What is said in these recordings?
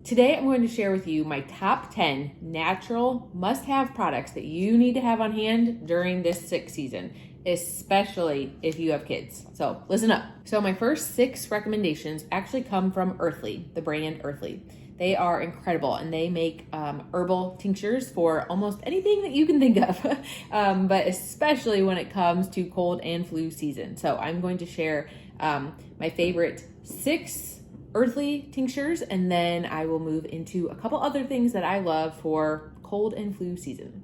Today I'm going to share with you my top 10 natural must-have products that you need to have on hand during this sick season, especially if you have kids. So listen up. So my first 6 recommendations actually come from EARTHLEY, the brand EARTHLEY. They are incredible and they make herbal tinctures for almost anything that you can think of, but especially when it comes to cold and flu season. So I'm going to share my favorite 6 EARTHLEY tinctures, and then I will move into a couple other things that I love for cold and flu season.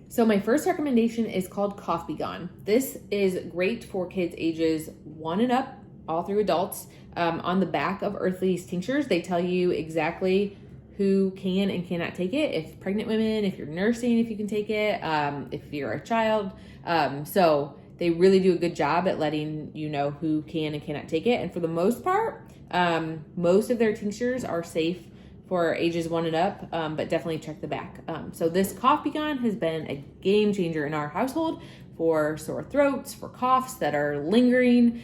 So my first recommendation is called Cough B Gone. This is great for kids ages 1 and up, all through adults. On the back of EARTHLEY's tinctures, they tell you exactly who can and cannot take it. If pregnant women, if you're nursing, if you can take it, if you're a child. So they really do a good job at letting you know who can and cannot take it. And for the most part, most of their tinctures are safe for ages 1 and up, but definitely check the back. So this Cough B Gone has been a game changer in our household for sore throats, for coughs that are lingering.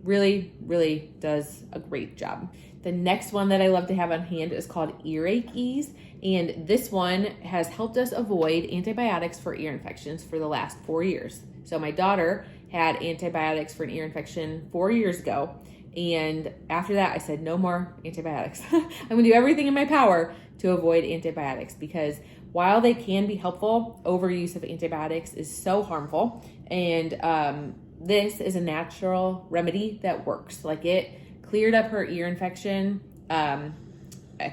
Really does a great job. The next one that I love to have on hand is called Earache Ease. And this one has helped us avoid antibiotics for ear infections for the last 4 years. So my daughter had antibiotics for an ear infection 4 years ago. And after that, I said, no more antibiotics. I'm gonna do everything in my power to avoid antibiotics, because while they can be helpful, overuse of antibiotics is so harmful. And this is a natural remedy that works. Like, it cleared up her ear infection, a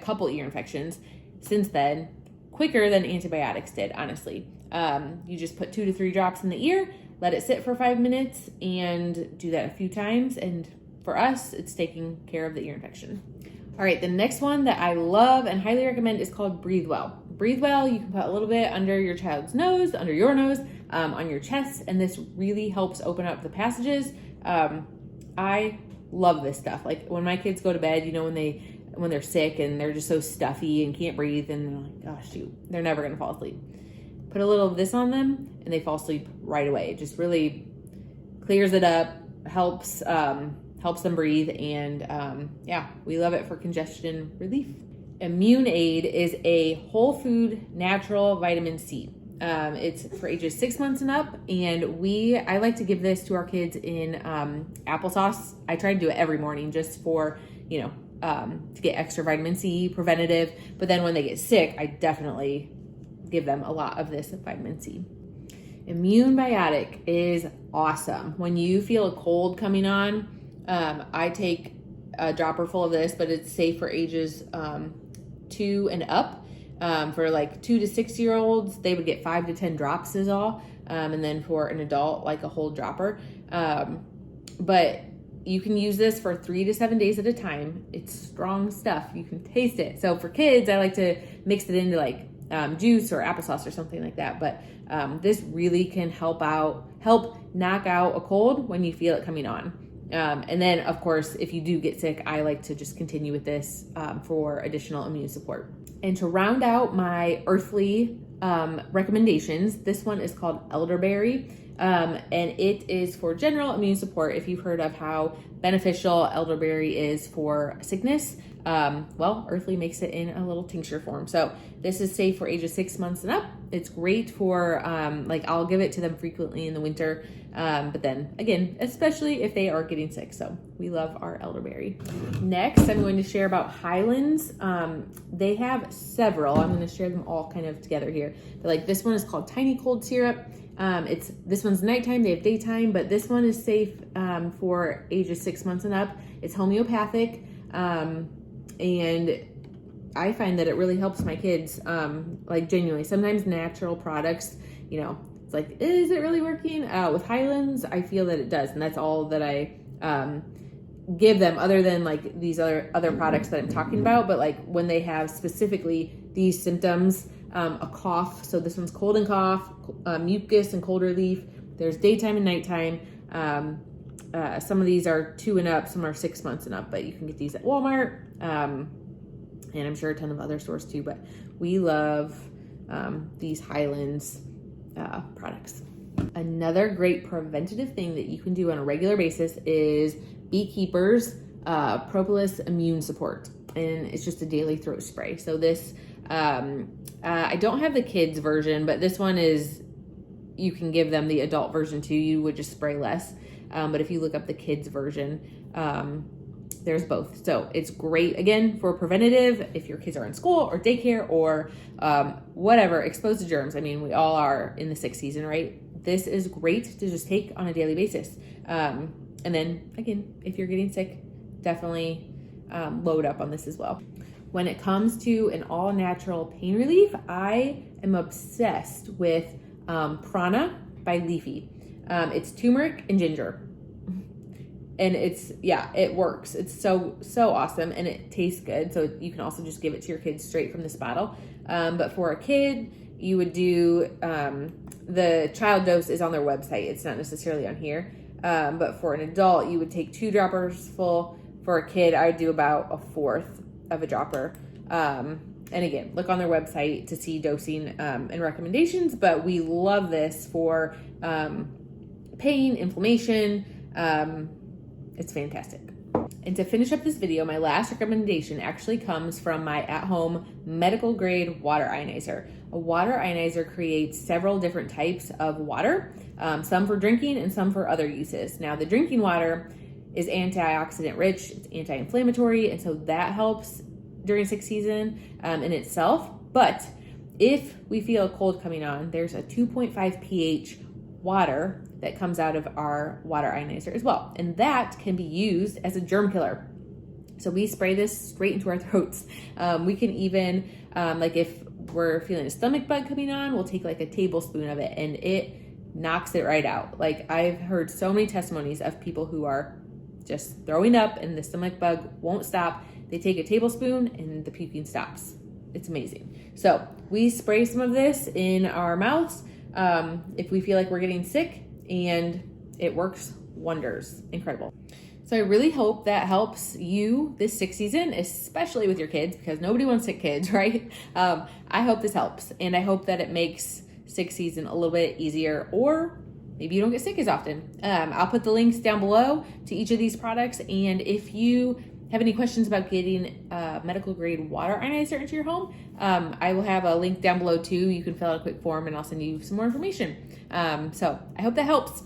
couple ear infections since then, quicker than antibiotics did, honestly. You just put 2 to 3 drops in the ear, let it sit for 5 minutes, and do that a few times. And for us, it's taking care of the ear infection. All right, the next one that I love and highly recommend is called Breathe Well. Breathe Well, you can put a little bit under your child's nose, under your nose, on your chest, and this really helps open up the passages. I love this stuff. Like, when my kids go to bed, you know, when they're sick and they're just so stuffy and can't breathe, and they're like, oh shoot, they're never gonna fall asleep. Put a little of this on them and they fall asleep right away. It just really clears it up, helps them breathe, and yeah, we love it for congestion relief. Immune Aid is a whole food natural vitamin C. It's for ages 6 months and up, and I like to give this to our kids in applesauce. I try to do it every morning just for, to get extra vitamin C, preventative, but then when they get sick, I definitely give them a lot of this vitamin C. Immune Biotic is awesome. When you feel a cold coming on, I take a dropper full of this, but it's safe for ages 2 and up. For like 2 to 6 year olds, they would get 5 to 10 drops is all. And then for an adult, like a whole dropper. But you can use this for 3 to 7 days at a time. It's strong stuff. You can taste it. So for kids, I like to mix it into like juice or applesauce or something like that. But this really can help knock out a cold when you feel it coming on. And then, of course, if you do get sick, I like to just continue with this for additional immune support. And to round out my EARTHLEY recommendations, this one is called Elderberry, and it is for general immune support. If you've heard of how beneficial elderberry is for sickness, well, EARTHLEY makes it in a little tincture form. So this is safe for ages 6 months and up. It's great for, I'll give it to them frequently in the winter. But then again, especially if they are getting sick. So we love our elderberry. Next, I'm going to share about HYLANDS. They have several. I'm going to share them all kind of together here. But like, this one is called Tiny Cold Syrup. This one's nighttime, they have daytime, but this one is safe for ages 6 months and up. It's homeopathic. And I find that it really helps my kids, like genuinely. Sometimes natural products, it's like, is it really working? With HYLANDS, I feel that it does, and that's all that I give them, other than like these other products that I'm talking about. But like when they have specifically these symptoms, a cough, so this one's cold and cough, mucus and cold relief. There's daytime and nighttime. Some of these are 2 and up, some are 6 months and up, but you can get these at Walmart, and I'm sure a ton of other stores too. But we love these HYLANDS products. Another great preventative thing that you can do on a regular basis is Beekeepers Propolis Immune Support. and it's just a daily throat spray. So this, I don't have the kids version, but this one is, you can give them the adult version too. You would just spray less. But if you look up the kids version, there's both. So it's great, again, for preventative, if your kids are in school or daycare or whatever, exposed to germs. I mean, we all are in the sick season, right? This is great to just take on a daily basis. And then again, if you're getting sick, definitely load up on this as well. When it comes to an all natural pain relief, I am obsessed with Prana by LEEFY. It's turmeric and ginger. And it's, yeah, it works. It's so awesome, and it tastes good. So you can also just give it to your kids straight from this bottle. But for a kid, you would do, the child dose is on their website. It's not necessarily on here. But for an adult, you would take 2 droppers full. For a kid, I would do about 1/4 of a dropper. And again, look on their website to see dosing and recommendations. But we love this for pain, inflammation. It's fantastic. And to finish up this video, my last recommendation actually comes from my at-home medical grade water ionizer. A water ionizer creates several different types of water, some for drinking and some for other uses. Now, the drinking water is antioxidant rich, it's anti-inflammatory, and so that helps during sick season in itself. But if we feel a cold coming on, there's a 2.5 pH water that comes out of our water ionizer as well. And that can be used as a germ killer. So we spray this straight into our throats. We can even, like if we're feeling a stomach bug coming on, we'll take like a tablespoon of it and it knocks it right out. Like I've heard so many testimonies of people who are just throwing up and the stomach bug won't stop. They take a tablespoon and the puking stops. It's amazing. So we spray some of this in our mouths if we feel like we're getting sick, and it works wonders. Incredible. So I really hope that helps you this sick season, especially with your kids, because nobody wants sick kids, right? I hope this helps, and I hope that it makes sick season a little bit easier, or maybe you don't get sick as often. I'll put the links down below to each of these products, and if you have any questions about getting medical grade water ionizer into your home, I will have a link down below too. You can fill out a quick form and I'll send you some more information. So I hope that helps.